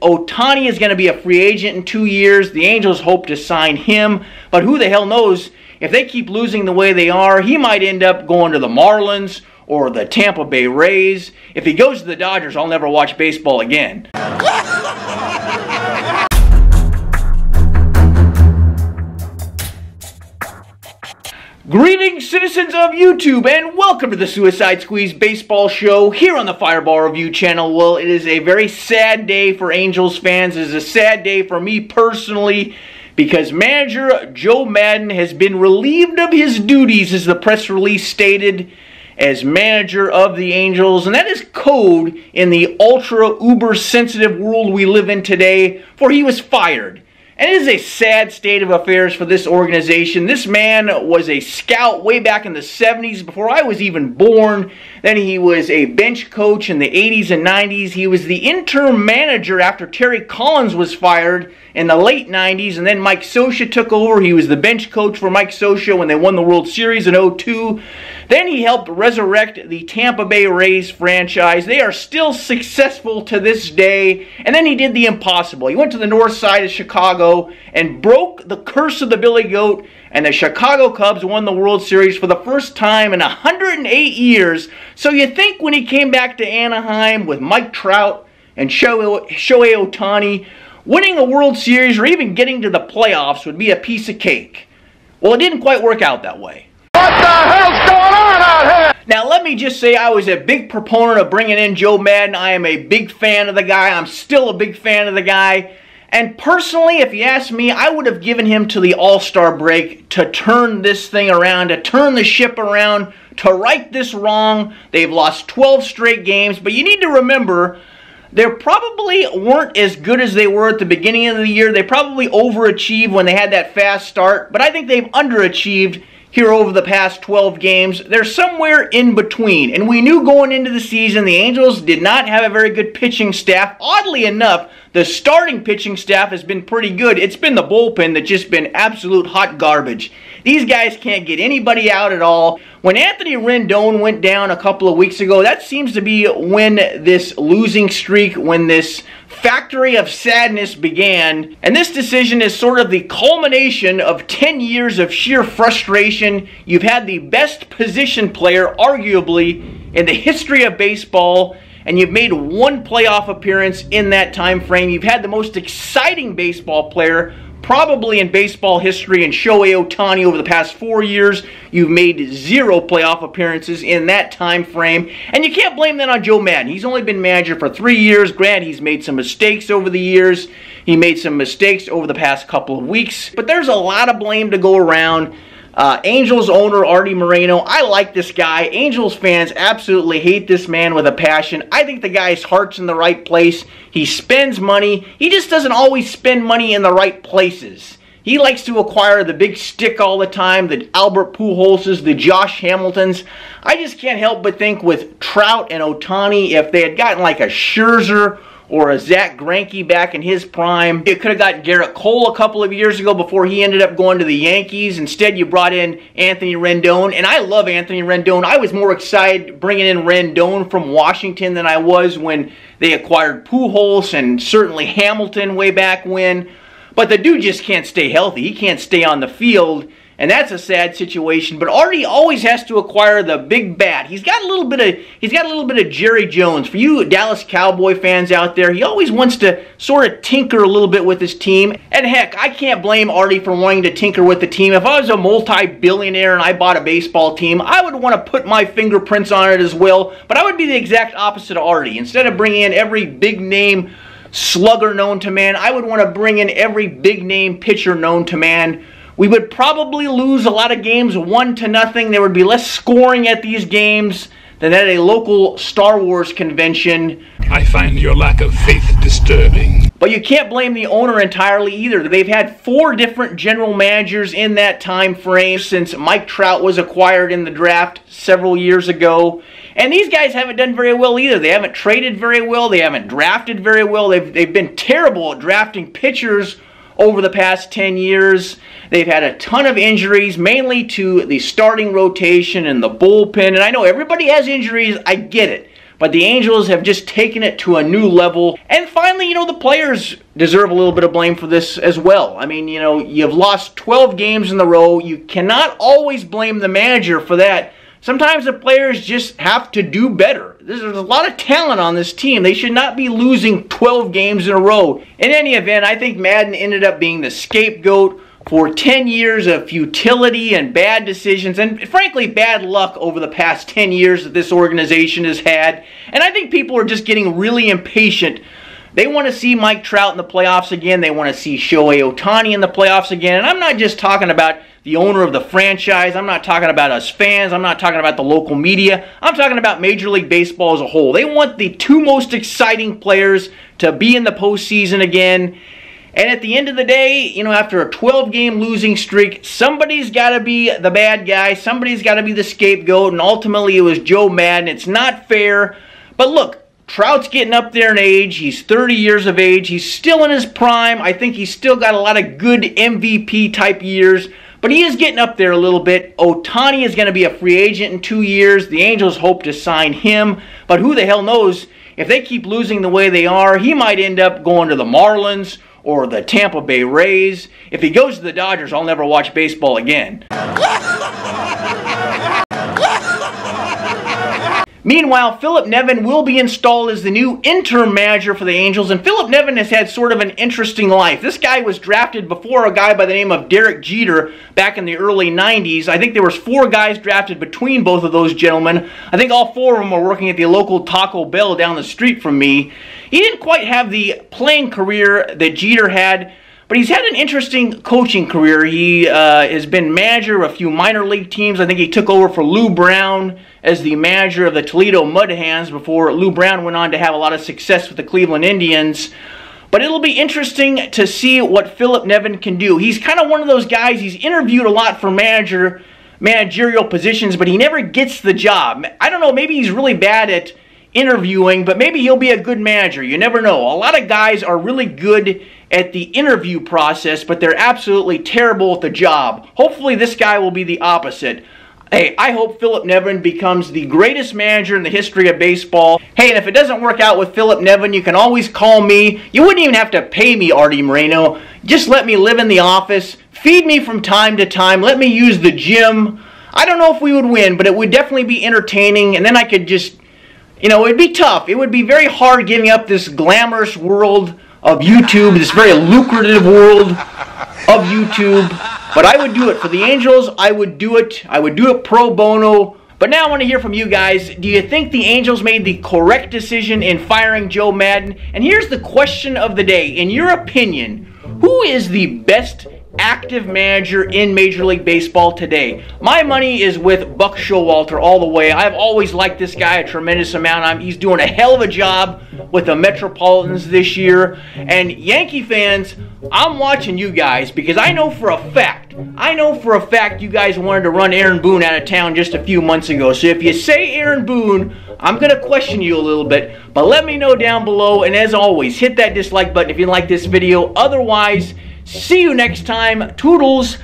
Ohtani is going to be a free agent in 2 years. The Angels hope to sign him, but who the hell knows? If they keep losing the way they are, he might end up going to the Marlins or the Tampa Bay Rays. If he goes to the Dodgers, I'll never watch baseball again. Greetings, citizens of YouTube, and welcome to the Suicide Squeeze Baseball Show here on the Fireball Review channel. Well, it is a very sad day for Angels fans. It is a sad day for me personally because manager Joe Maddon has been relieved of his duties, as the press release stated, as manager of the Angels, and that is code in the ultra-uber-sensitive world we live in today, for he was fired. And it is a sad state of affairs for this organization. This man was a scout way back in the 70s, before I was even born. Then he was a bench coach in the 80s and 90s. He was the interim manager after Terry Collins was fired in the late 90s. And then Mike Scioscia took over. He was the bench coach for Mike Scioscia when they won the World Series in 2002. Then he helped resurrect the Tampa Bay Rays franchise. They are still successful to this day. And then he did the impossible. He went to the north side of Chicago and broke the curse of the Billy Goat, and the Chicago Cubs won the World Series for the first time in 108 years. So you think when he came back to Anaheim with Mike Trout and Shohei Ohtani, winning a World Series or even getting to the playoffs would be a piece of cake. Well, it didn't quite work out that way. What the hell's going on out here? Now, let me just say I was a big proponent of bringing in Joe Maddon. I am a big fan of the guy. I'm still a big fan of the guy. And personally, if you ask me, I would have given him to the All-Star break to turn this thing around, to turn the ship around, to right this wrong. They've lost 12 straight games, but you need to remember, they probably weren't as good as they were at the beginning of the year. They probably overachieved when they had that fast start, but I think they've underachieved here over the past 12 games. They're somewhere in between. And we knew going into the season the Angels did not have a very good pitching staff. Oddly enough, the starting pitching staff has been pretty good. It's been the bullpen that's just been absolute hot garbage. These guys can't get anybody out at all. When Anthony Rendon went down a couple of weeks ago, that seems to be when this losing streak, when this factory of sadness began. And this decision is sort of the culmination of 10 years of sheer frustration. You've had the best position player, arguably, in the history of baseball, and you've made one playoff appearance in that time frame. You've had the most exciting baseball player probably in baseball history, in Shohei Ohtani over the past 4 years. You've made 0 playoff appearances in that time frame. And you can't blame that on Joe Maddon. He's only been manager for 3 years. Granted, he's made some mistakes over the years. He made some mistakes over the past couple of weeks. But there's a lot of blame to go around. Angels owner Artie Moreno, I like this guy. Angels fans absolutely hate this man with a passion. I think the guy's heart's in the right place. He spends money. He just doesn't always spend money in the right places. He likes to acquire the big stick all the time, the Albert Pujolses, the Josh Hamiltons. I just can't help but think with Trout and Ohtani, if they had gotten like a Scherzer or a Zach Greinke back in his prime. You could have gotten Garrett Cole a couple of years ago before he ended up going to the Yankees. Instead, you brought in Anthony Rendon, and I love Anthony Rendon. I was more excited bringing in Rendon from Washington than I was when they acquired Pujols and certainly Hamilton way back when. But the dude just can't stay healthy. He can't stay on the field. And that's a sad situation. But Artie always has to acquire the big bat. He's got a little bit of Jerry Jones. For you Dallas Cowboy fans out there, he always wants to sort of tinker a little bit with his team. And heck, I can't blame Artie for wanting to tinker with the team. If I was a multi-billionaire and I bought a baseball team, I would want to put my fingerprints on it as well. But I would be the exact opposite of Artie. Instead of bringing in every big name slugger known to man, I would want to bring in every big name pitcher known to man. We would probably lose a lot of games 1-0. There would be less scoring at these games than at a local Star Wars convention. I find your lack of faith disturbing. But you can't blame the owner entirely either. They've had 4 different general managers in that time frame since Mike Trout was acquired in the draft several years ago. And these guys haven't done very well either. They haven't traded very well. They haven't drafted very well. They've been terrible at drafting pitchers over the past 10 years. They've had a ton of injuries, mainly to the starting rotation and the bullpen. And I know everybody has injuries. I get it. but the Angels have just taken it to a new level. And finally, you know, the players deserve a little bit of blame for this as well. I mean, you know, you've lost 12 games in a row. You cannot always blame the manager for that. Sometimes the players just have to do better. There's a lot of talent on this team. They should not be losing 12 games in a row. In any event, I think Maddon ended up being the scapegoat for 10 years of futility and bad decisions and, frankly, bad luck over the past 10 years that this organization has had. And I think people are just getting really impatient. They want to see Mike Trout in the playoffs again. They want to see Shohei Ohtani in the playoffs again. And I'm not just talking about the owner of the franchise. I'm not talking about us fans. I'm not talking about the local media. I'm talking about Major League Baseball as a whole. They want the two most exciting players to be in the postseason again. And at the end of the day, you know, after a 12-game losing streak, somebody's got to be the bad guy. Somebody's got to be the scapegoat. And ultimately, it was Joe Maddon. It's not fair. But look, Trout's getting up there in age. He's 30 years of age. He's still in his prime. I think he's still got a lot of good MVP-type years. But he is getting up there a little bit. Ohtani is going to be a free agent in 2 years. The Angels hope to sign him. But who the hell knows? If they keep losing the way they are, he might end up going to the Marlins or the Tampa Bay Rays. If he goes to the Dodgers, I'll never watch baseball again. Meanwhile, Phillip Nevin will be installed as the new interim manager for the Angels, and Phillip Nevin has had sort of an interesting life. This guy was drafted before a guy by the name of Derek Jeter back in the early 90s. I think there was 4 guys drafted between both of those gentlemen. I think all 4 of them were working at the local Taco Bell down the street from me. He didn't quite have the playing career that Jeter had, but he's had an interesting coaching career. He has been manager of a few minor league teams. I think he took over for Lou Brown as the manager of the Toledo Mud Hens before Lou Brown went on to have a lot of success with the Cleveland Indians. But it'll be interesting to see what Phillip Nevin can do. He's kind of one of those guys, he's interviewed a lot for managerial positions, but he never gets the job. I don't know, maybe he's really bad at interviewing, but maybe he'll be a good manager. You never know. A lot of guys are really good at the interview process, but they're absolutely terrible at the job. Hopefully this guy will be the opposite. Hey, I hope Phillip Nevin becomes the greatest manager in the history of baseball. Hey, and if it doesn't work out with Phillip Nevin, you can always call me. You wouldn't even have to pay me, Artie Moreno. Just let me live in the office. Feed me from time to time. Let me use the gym. I don't know if we would win, but it would definitely be entertaining, and then I could just, you know, it'd be tough. It would be very hard giving up this glamorous world of YouTube, this very lucrative world of YouTube. But I would do it for the Angels. I would do it. I would do it pro bono. But now I want to hear from you guys. Do you think the Angels made the correct decision in firing Joe Maddon? And here's the question of the day. In your opinion, who is the best active manager in Major League Baseball today? My money is with Buck Showalter all the way. I've always liked this guy a tremendous amount. He's doing a hell of a job with the Metropolitans this year. And Yankee fans, I'm watching you guys because I know for a fact you guys wanted to run Aaron Boone out of town just a few months ago. So if you say Aaron Boone, I'm going to question you a little bit. But let me know down below. And as always, hit that dislike button if you like this video. Otherwise, see you next time. Toodles.